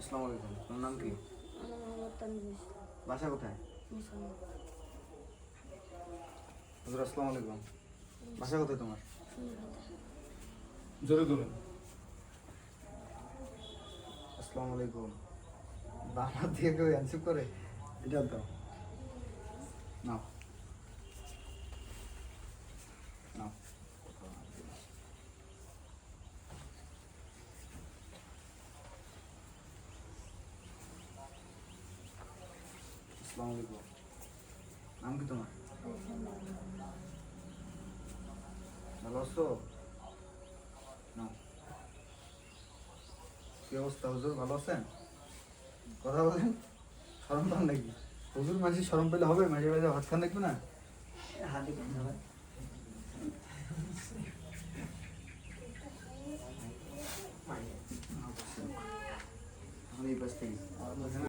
আসসালামু আলাইকুম, তোমার নাম কি? আমার মোহাম্মদ তানভীর বাসা কোথায়? মুসাম্মদ। হুজুর আসসালামু আলাইকুম, বাসা কোথায় তোমার? জোরে ধরুন। আসসালামু আলাইকুম, বাংলা দিয়ে কেউ অ্যান্সার করে? এটা দাও, নাও নাও। আসসালামু আলাইকুম, নাম কি তোমার? ভালো আছো? নাও। কি অবস্থা হুজুর, ভালো আছেন? কথা বলেন, শরম পান নাকি? হুজুর মাঝে শরম পেলে হবে? মাঝে মাঝে ভাত খান দেখবে না? হাতে কেন হয়? আমি এই পাশ থেকে